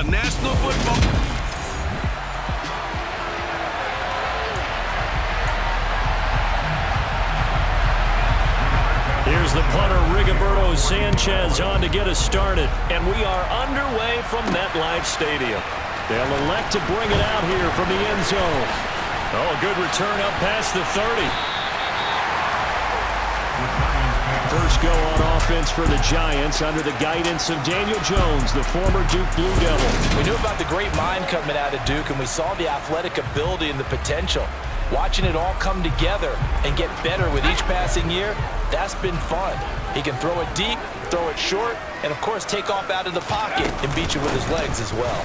the National Football. Here's the punter, Rigoberto Sanchez, on to get us started. And we are underway from MetLife Stadium. They'll elect to bring it out here from the end zone. Oh, a good return up past the 30. First go on offense for the Giants under the guidance of Daniel Jones, the former Duke Blue Devil. We knew about the great mind coming out of Duke, and we saw the athletic ability and the potential. Watching it all come together and get better with each passing year, that's been fun. He can throw it deep, throw it short, and, of course, take off out of the pocket and beat you with his legs as well.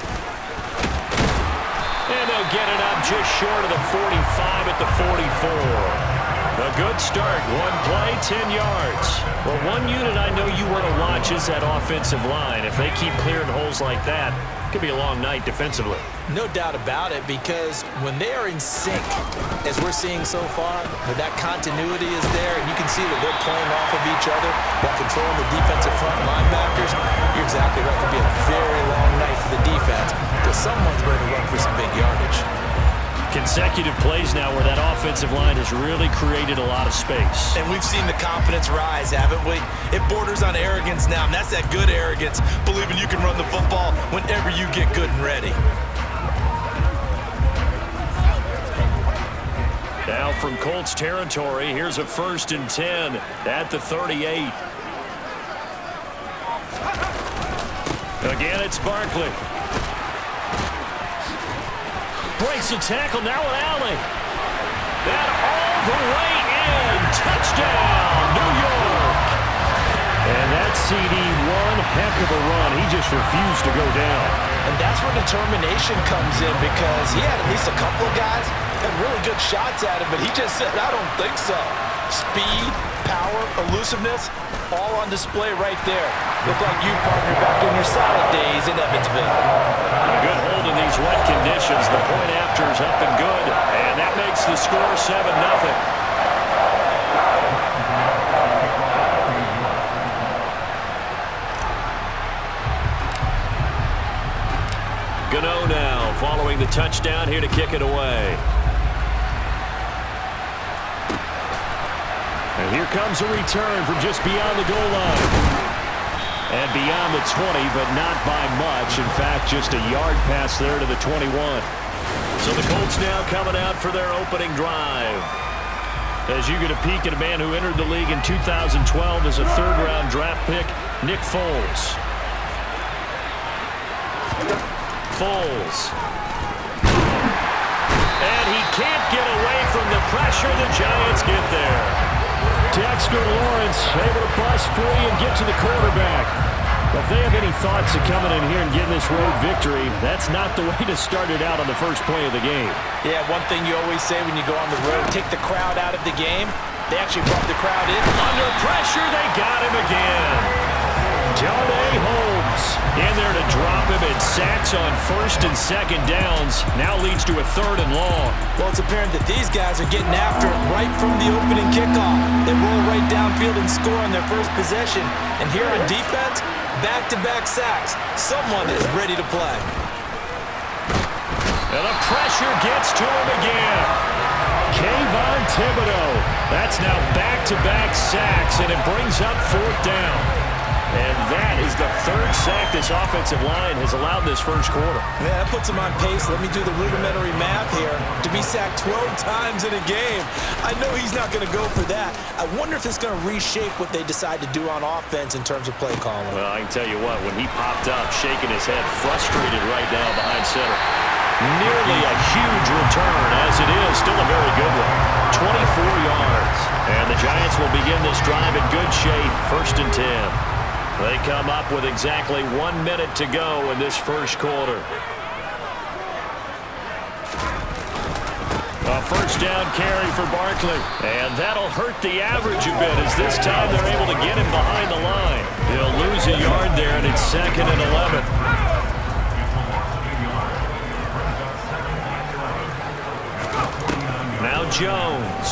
And they'll get it up just short of the 45 at the 44. A good start. One play, 10 yards. Well, one unit I know you want to watch is that offensive line. If they keep clearing holes like that, it could be a long night defensively. No doubt about it, because when they are in sync, as we're seeing so far, when that continuity is there, and you can see that they're playing off of each other while controlling the defensive front linebackers, you're exactly right. It could be a very long night for the defense, because someone's ready to run for some big yardage. Consecutive plays now where that offensive line has really created a lot of space. And we've seen the confidence rise, haven't we? It borders on arrogance now, and that's that good arrogance, believing you can run the football whenever you get good and ready. Now from Colts territory, here's a 1st and 10 at the 38. Again, it's Barkley. Breaks the tackle, now an alley. That all the way in. Touchdown, New York. And that CD, one heck of a run. He just refused to go down. And that's where determination comes in, because he had at least a couple of guys had really good shots at him, but he just said, I don't think so. Speed, power, elusiveness, all on display right there. Look like you, partner, back in your salad days in Evansville. A good hold in these wet conditions. The point after is up and good, and that makes the score 7-0. Gano now following the touchdown here to kick it away. And here comes a return from just beyond the goal line. And beyond the 20, but not by much. In fact, just a yard pass there to the 21. So the Colts now coming out for their opening drive. As you get a peek at a man who entered the league in 2012 as a third-round draft pick, Nick Foles. Foles. And he can't get away from the pressure. The Giants get there. Dexter Lawrence able to bust free and get to the quarterback. If they have any thoughts of coming in here and getting this road victory, that's not the way to start it out on the first play of the game. Yeah, one thing you always say when you go on the road, take the crowd out of the game. They actually brought the crowd in. Under pressure, they got him again. Darnay Holmes in there to drop him, and sacks on 1st and 2nd downs. Now leads to a 3rd and long. Well, it's apparent that these guys are getting after it right from the opening kickoff. They roll right downfield and score on their first possession. And here on defense, back-to-back sacks. Someone is ready to play. And the pressure gets to him again. Kayvon Thibodeau. That's now back-to-back sacks, and it brings up 4th down. And that is the 3rd sack this offensive line has allowed this first quarter. Yeah, that puts him on pace. Let me do the rudimentary math here. To be sacked 12 times in a game, I know he's not going to go for that. I wonder if it's going to reshape what they decide to do on offense in terms of play calling. Well, I can tell you what, when he popped up, shaking his head, frustrated right now behind center. Nearly a huge return, as it is. Still a very good one. 24 yards. And the Giants will begin this drive in good shape. 1st and 10. They come up with exactly 1 minute to go in this first quarter. A 1st down carry for Barkley. And that'll hurt the average a bit, as this time they're able to get him behind the line. He'll lose a yard there, and it's 2nd and 11. Now Jones.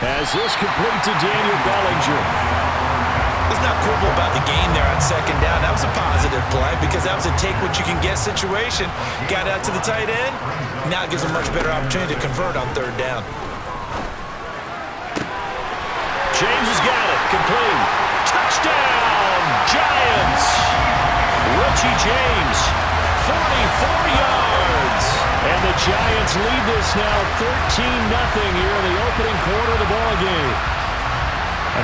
Has this complete to Daniel Bellinger. Let's not quibble about the gain there on second down. That was a positive play because that was a take-what-you-can-get situation. Got out to the tight end. Now it gives a much better opportunity to convert on third down. James has got it. Complete. Touchdown, Giants. Richie James, 44 yards. And the Giants lead this now 14-0 here in the opening quarter of the ballgame.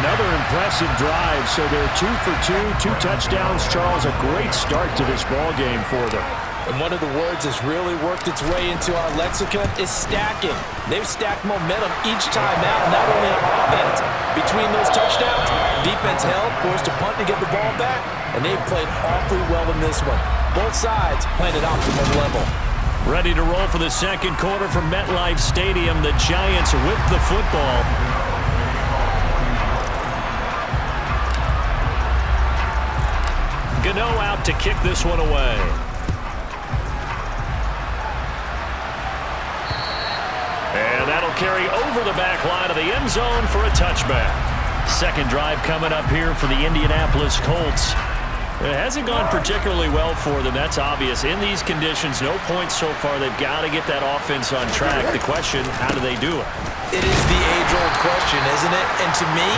Another impressive drive, so they're 2 for 2 touchdowns. Charles, a great start to this ballgame for them. And one of the words that's really worked its way into our lexicon is stacking. They've stacked momentum each time out, not only on offense. Between those touchdowns, defense held, forced to punt to get the ball back, and they've played awfully well in this one. Both sides playing at optimum level. Ready to roll for the second quarter from MetLife Stadium. The Giants with the football. Gano out to kick this one away. And that'll carry over the back line of the end zone for a touchback. Second drive coming up here for the Indianapolis Colts. It hasn't gone particularly well for them. That's obvious. In these conditions, no points so far. They've got to get that offense on track. The question, how do they do it? It is the age-old question, isn't it? And to me,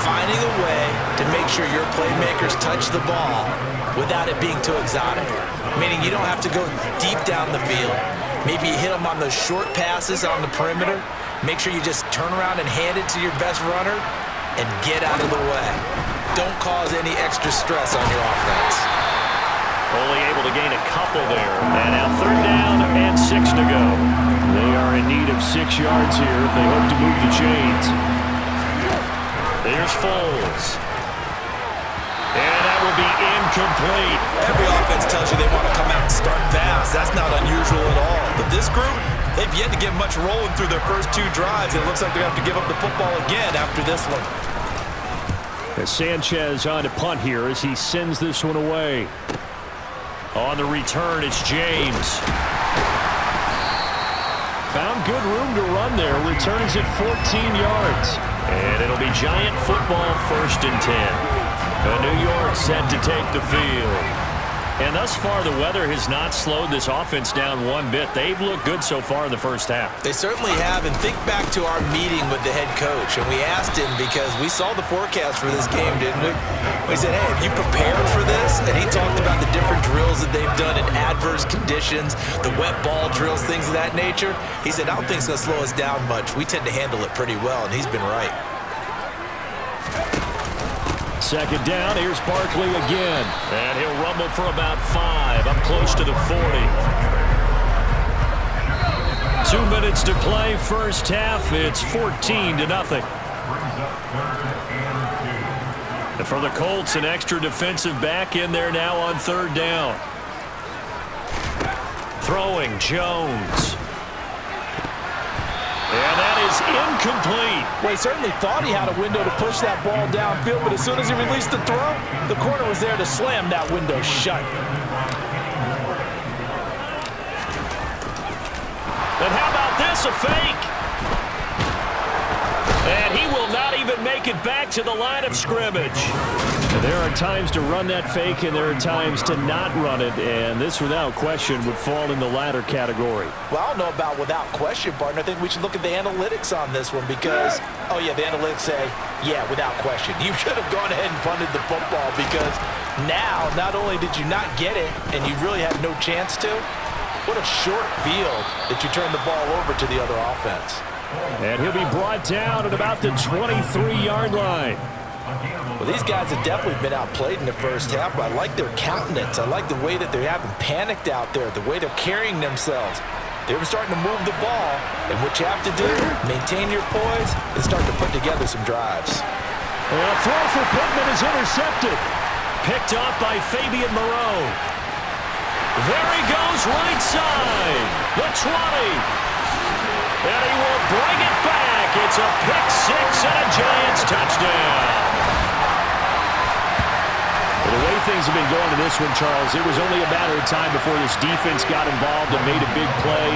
finding a way to make sure your playmakers touch the ball without it being too exotic. Meaning you don't have to go deep down the field. Maybe you hit them on those short passes on the perimeter. Make sure you just turn around and hand it to your best runner and get out of the way. Don't cause any extra stress on your offense. Only able to gain a couple there. And now third down and 6 to go. They are in need of 6 yards here if they hope to move the chains. There's Foles. And that will be incomplete. Every offense tells you they want to come out and start fast. That's not unusual at all. But this group, they've yet to get much rolling through their first 2 drives. It looks like they're going to have to give up the football again after this one. As Sanchez on to punt here as he sends this one away. On the return, it's James. Found good room to run there. Returns it 14 yards. And it'll be Giant football, 1st and 10. New York set to take the field. And thus far, the weather has not slowed this offense down one bit. They've looked good so far in the first half. They certainly have. And think back to our meeting with the head coach. And we asked him because we saw the forecast for this game, didn't we? We said, hey, have you prepared for this? And he talked about the different drills that they've done in adverse conditions, the wet ball drills, things of that nature. He said, I don't think it's going to slow us down much. We tend to handle it pretty well, and he's been right. Second down, here's Barkley again. And he'll rumble for about 5, up close to the 40. 2 minutes to play, first half. It's 14-0. And for the Colts, an extra defensive back in there now on third down. Throwing, Jones. And that is incomplete. Well, he certainly thought he had a window to push that ball downfield, but as soon as he released the throw, the corner was there to slam that window shut. And how about this, a fake? And he will not even make it back to the line of scrimmage. And there are times to run that fake, and there are times to not run it, and this, without question, would fall in the latter category. Well, I don't know about without question, partner. I think we should look at the analytics on this one because, oh, yeah, the analytics say, yeah, without question. You should have gone ahead and punted the football because now, not only did you not get it, and you really had no chance to, what a short field that you turned the ball over to the other offense. And he'll be brought down at about the 23-yard line. Well, these guys have definitely been outplayed in the first half, but I like their countenance. I like the way that they haven't panicked out there, the way they're carrying themselves. They're starting to move the ball, and what you have to do, maintain your poise and start to put together some drives. A throw for Pittman is intercepted. Picked off by Fabian Moreau. There he goes, right side. The 20. And he will bring it back. It's a pick 6 and a Giants touchdown. The way things have been going to this one, Charles, it was only a matter of time before this defense got involved and made a big play,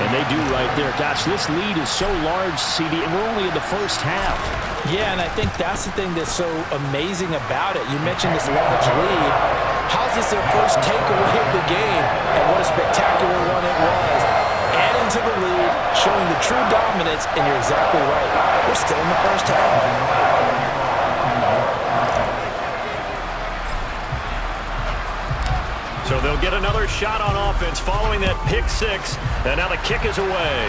and they do right there. Gosh, this lead is so large, CD, and we're only in the first half. Yeah, and I think that's the thing that's so amazing about it. You mentioned this large lead. How's this their first takeaway of the game? And what a spectacular one it was. Adding to the lead, showing the true dominance, and you're exactly right. We're still in the first half. So they'll get another shot on offense following that pick six. And now the kick is away.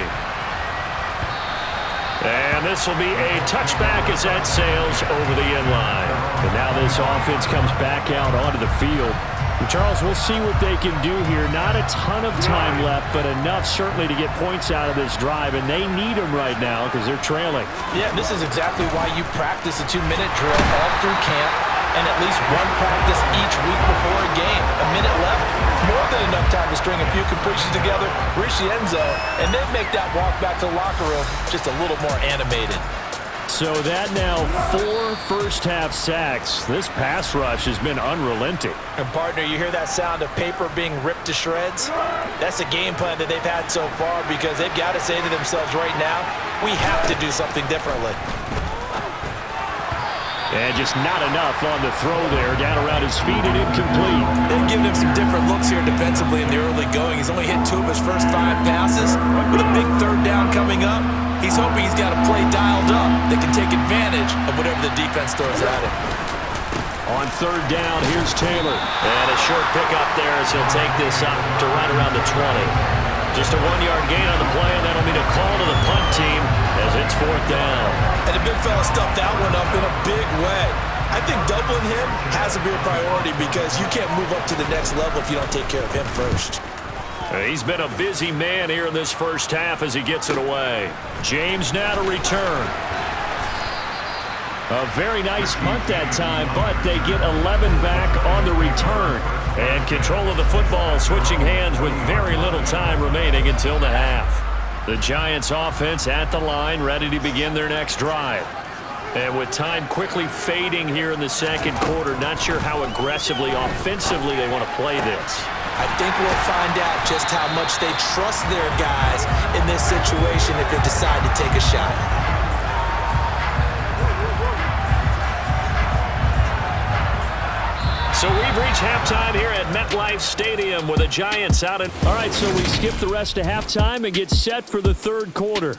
And this will be a touchback as that sails over the end line. And now this offense comes back out onto the field. And Charles, we'll see what they can do here. Not a ton of time left, but enough certainly to get points out of this drive. And they need them right now because they're trailing. Yeah, this is exactly why you practice a 2-minute drill all through camp and at least one practice each week before a game. A minute left, more than enough time to string a few completions together, reach the end zone, and then make that walk back to the locker room just a little more animated. So that now 4 first-half sacks. This pass rush has been unrelenting. And, partner, you hear that sound of paper being ripped to shreds? That's a game plan that they've had so far because they've got to say to themselves right now, we have to do something differently. And just not enough on the throw there. Down around his feet and incomplete. They've given him some different looks here defensively in the early going. He's only hit 2 of his first 5 passes. With a big third down coming up, he's hoping he's got a play dialed up that can take advantage of whatever the defense throws at him. On third down, here's Taylor. And a short pickup there as he'll take this up to right around the 20. Just a 1-yard gain on the play, and that'll mean a call to the punt team as it's 4th down. And the big fella stuffed that one up in a big way. I think doubling him has to be a priority because you can't move up to the next level if you don't take care of him first. He's been a busy man here in this first half as he gets it away. James now to return. A very nice punt that time, but they get 11 back on the return. And control of the football switching hands with very little time remaining until the half. The Giants offense at the line, ready to begin their next drive. And with time quickly fading here in the second quarter, not sure how aggressively, offensively they want to play this. I think we'll find out just how much they trust their guys in this situation if they decide to take a shot. So we've reached halftime here at MetLife Stadium with the Giants out in... All right, so we skip the rest of halftime and get set for the third quarter.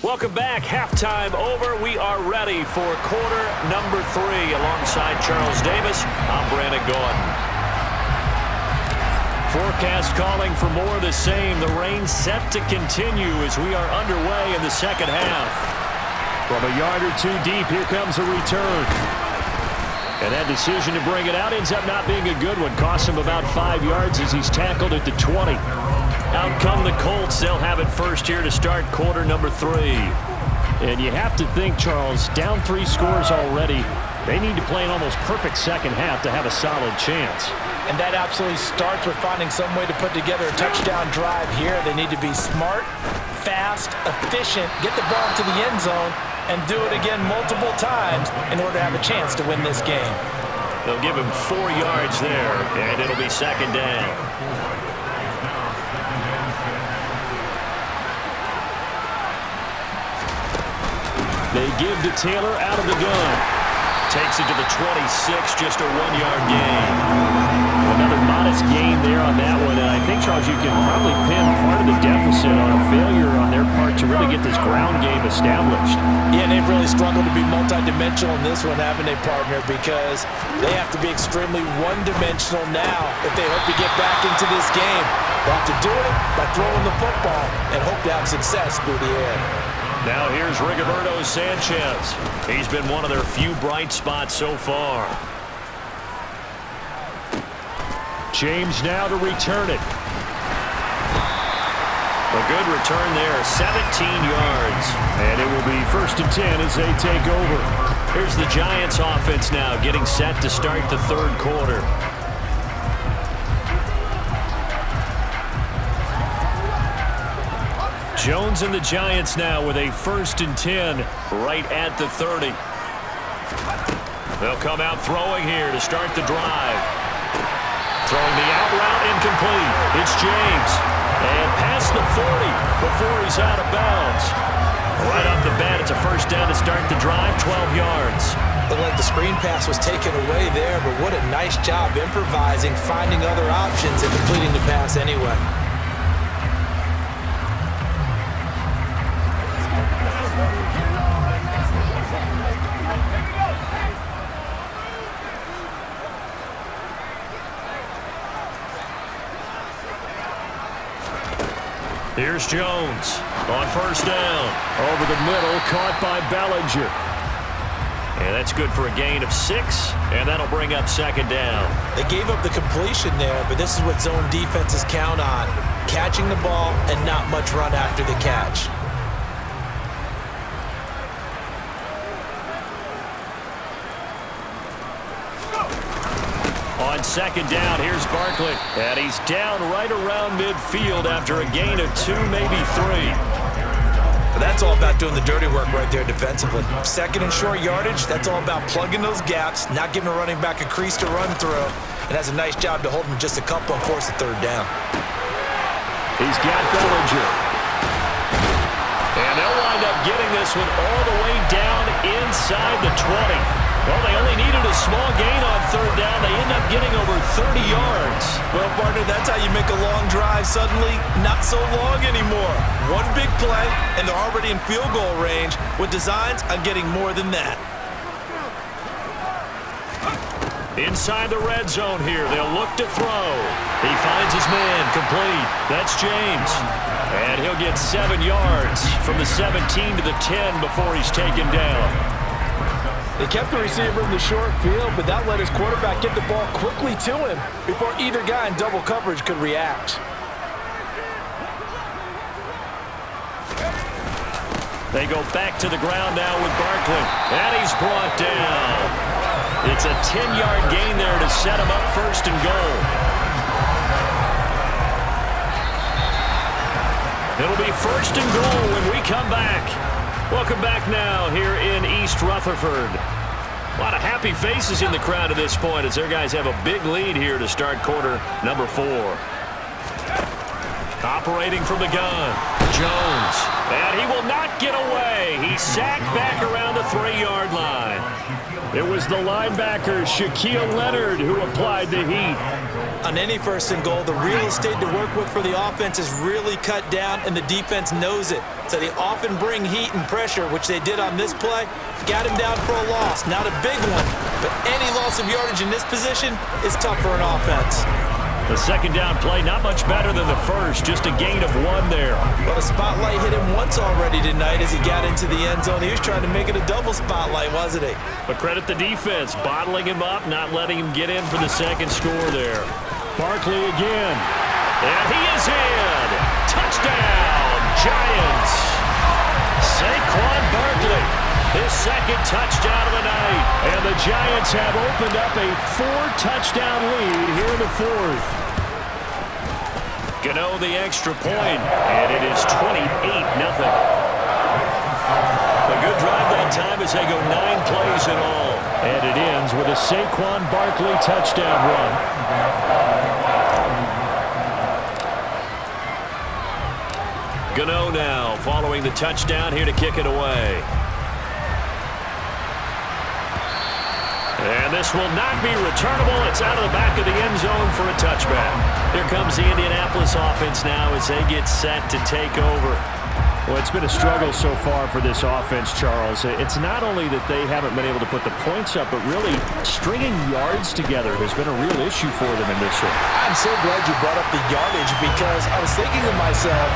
Welcome back. Halftime over. We are ready for quarter number 3. Alongside Charles Davis, I'm Brandon Gordon. Forecast calling for more of the same. The rain set to continue as we are underway in the second half. From a yard or 2 deep, here comes a return. And that decision to bring it out ends up not being a good one. Cost him about 5 yards as he's tackled at the 20. Out come the Colts. They'll have it first here to start quarter number 3. And you have to think, Charles, down 3 scores already. They need to play an almost perfect second half to have a solid chance. And that absolutely starts with finding some way to put together a touchdown drive here. They need to be smart, fast, efficient, get the ball to the end zone, and do it again multiple times in order to have a chance to win this game. They'll give him 4 yards there, and it'll be second down. They give to Taylor out of the gun. Takes it to the 26, just a 1-yard gain. Another modest gain there on that one, and I think, Charles, you can probably pin part of the deficit on a failure on their part to really get this ground game established. Yeah, they've really struggled to be multidimensional in this one, haven't they, partner? Because they have to be extremely one-dimensional now if they hope to get back into this game. They'll have to do it by throwing the football and hope to have success through the air. Now here's Rigoberto Sanchez. He's been one of their few bright spots so far. James now to return it. A good return there, 17 yards. And it will be 1st and 10 as they take over. Here's the Giants offense now getting set to start the third quarter. Jones and the Giants now with a 1st and 10 right at the 30. They'll come out throwing here to start the drive. Throwing the out route incomplete. It's James. And past the 40 before he's out of bounds. Right off the bat, it's a first down to start the drive, 12 yards. Looked like the screen pass was taken away there, but what a nice job improvising, finding other options, and completing the pass anyway. Here's Jones on first down. Over the middle, caught by Bellinger. And that's good for a gain of 6, and that'll bring up second down. They gave up the completion there, but this is what zone defenses count on. Catching the ball and not much run after the catch. On second down, here's Barkley. And he's down right around midfield after a gain of 2, maybe 3. But that's all about doing the dirty work right there defensively. Second and short yardage, that's all about plugging those gaps, not giving a running back a crease to run through, and has a nice job to hold him just a couple and force a third down. He's got Bellinger. And they'll wind up getting this one all the way down inside the 20. Well, they only needed a small gain on third down. They end up getting over 30 yards. Well, partner, that's how you make a long drive suddenly not so long anymore. One big play, and they're already in field goal range with designs on getting more than that. Inside the red zone here, they'll look to throw. He finds his man, complete. That's James. And he'll get 7 yards from the 17 to the 10 before he's taken down. They kept the receiver in the short field, but that let his quarterback get the ball quickly to him before either guy in double coverage could react. They go back to the ground now with Barkley. And he's brought down. It's a 10-yard gain there to set him up first and goal. It'll be first and goal when we come back. Welcome back now here in East Rutherford. A lot of happy faces in the crowd at this point as their guys have a big lead here to start quarter number 4. Operating from the gun, Jones. And he will not get away. He's sacked back around the 3-yard line. It was the linebacker, Shaquille Leonard, who applied the heat. On any first and goal, the real estate to work with for the offense is really cut down, and the defense knows it. So they often bring heat and pressure, which they did on this play. Got him down for a loss. Not a big one, but any loss of yardage in this position is tough for an offense. The second down play, not much better than the first, just a gain of 1 there. Well, the spotlight hit him once already tonight as he got into the end zone. He was trying to make it a double spotlight, wasn't he? But credit the defense, bottling him up, not letting him get in for the second score there. Barkley again. And he is in. Touchdown, Giants. Saquon Barkley, his second touchdown of the night. And the Giants have opened up a 4-touchdown lead here in the 4th. Gano the extra point, and it is 28-0. A good drive that time as they go 9 plays in all. And it ends with a Saquon Barkley touchdown run. Gano now following the touchdown here to kick it away. And this will not be returnable. It's out of the back of the end zone for a touchback. Here comes the Indianapolis offense now as they get set to take over. Well, it's been a struggle so far for this offense, Charles. It's not only that they haven't been able to put the points up, but really stringing yards together has been a real issue for them in this one. I'm so glad you brought up the yardage because I was thinking to myself,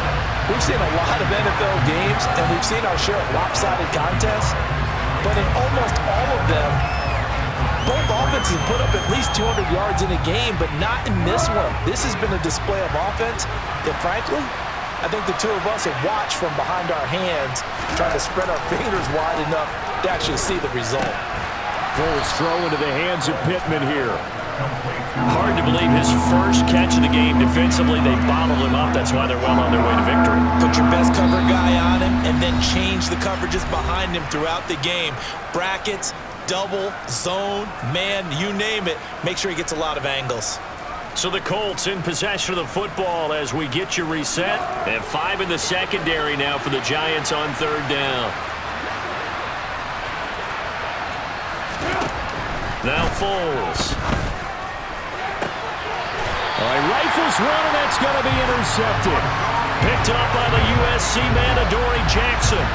we've seen a lot of NFL games and we've seen our share of lopsided contests, but in almost all of them, both offenses put up at least 200 yards in a game, but not in this one. This has been a display of offense that, frankly, I think the two of us have watched from behind our hands, trying to spread our fingers wide enough to actually see the result. Foles throw into the hands of Pittman here. Hard to believe his first catch of the game defensively. They bottled him up. That's why they're well on their way to victory. Put your best cover guy on him and then change the coverages behind him throughout the game. Brackets, double, zone, man, you name it. Make sure he gets a lot of angles. So the Colts in possession of the football as we get you reset. And 5 in the secondary now for the Giants on 3rd down. Now Foles. All right, rifles one, and that's going to be intercepted. Picked up by the USC man, Adoree Jackson.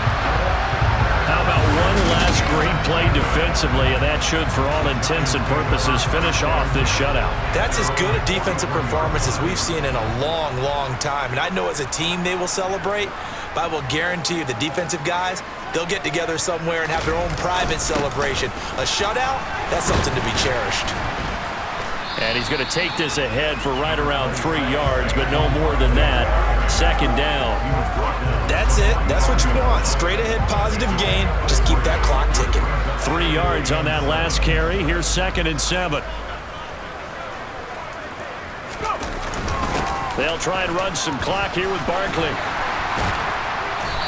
How about one last great play defensively, and that should, for all intents and purposes, finish off this shutout. That's as good a defensive performance as we've seen in a long, long time. And I know as a team they will celebrate, but I will guarantee you the defensive guys, they'll get together somewhere and have their own private celebration. A shutout, that's something to be cherished. And he's going to take this ahead for right around 3 yards, but no more than that. 2nd down. That's it. That's what you want. Straight ahead positive gain. Just keep that clock ticking. 3 yards on that last carry. Here's 2nd and 7. They'll try and run some clock here with Barkley.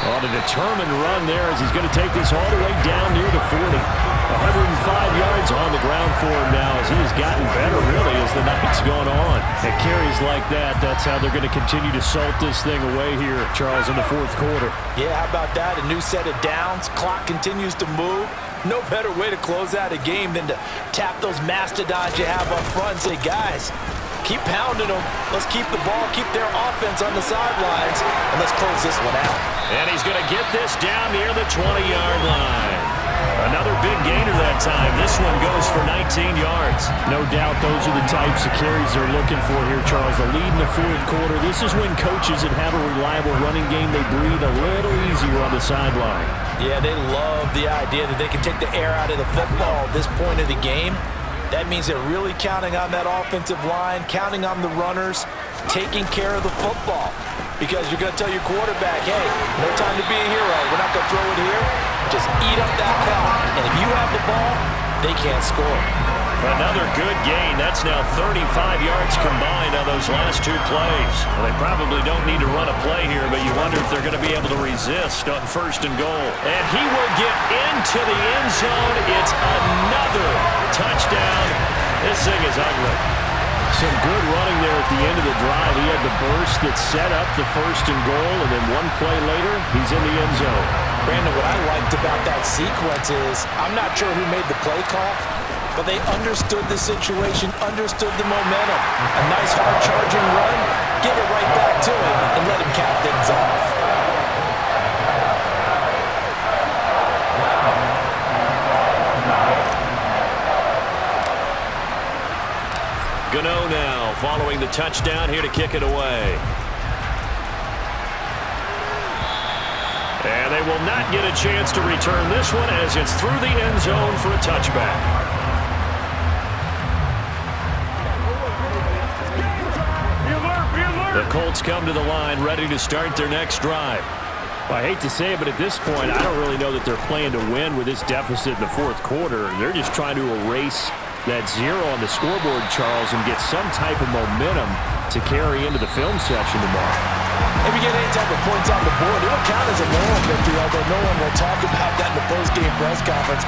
On a determined run there as he's going to take this all the way down near the 40. 105 yards on the ground for him now as he has gotten better, really, as the night's gone on. And carries like that, that's how they're going to continue to salt this thing away here, Charles, in the 4th quarter. Yeah, how about that? A new set of downs. Clock continues to move. No better way to close out a game than to tap those mastodons you have up front and say, guys, keep pounding them. Let's keep the ball, keep their offense on the sidelines, and let's close this one out. And he's going to get this down near the 20-yard line. Another big gainer that time. This one goes for 19 yards. No doubt those are the types of carries they're looking for here, Charles. The lead in the 4th quarter. This is when coaches that have a reliable running game, they breathe a little easier on the sideline. Yeah, they love the idea that they can take the air out of the football at this point of the game. That means they're really counting on that offensive line, counting on the runners, taking care of the football. Because you're going to tell your quarterback, hey, no time to be a hero. We're not going to throw it here. Just eat up that clock. And if you have the ball, they can't score. Another good gain. That's now 35 yards combined on those last 2 plays. Well, they probably don't need to run a play here, but you wonder if they're going to be able to resist on 1st and goal. And he will get into the end zone. It's another touchdown. This thing is ugly. Some good running there at the end of the drive. He had the burst that set up the 1st and goal, and then one play later, he's in the end zone. Brandon, what I liked about that sequence is I'm not sure who made the play call, but they understood the situation, understood the momentum. A nice hard charging run, give it right back to him, and let him cap things off. Gano now following the touchdown here to kick it away. And they will not get a chance to return this one as it's through the end zone for a touchback. The Colts come to the line ready to start their next drive. Well, I hate to say it, but at this point, I don't really know that they're playing to win with this deficit in the 4th quarter. They're just trying to erase that 0 on the scoreboard, Charles, and get some type of momentum to carry into the film session tomorrow. If you get any type of points on the board, it'll count as a moral victory, although no one will talk about that in the post-game press conference.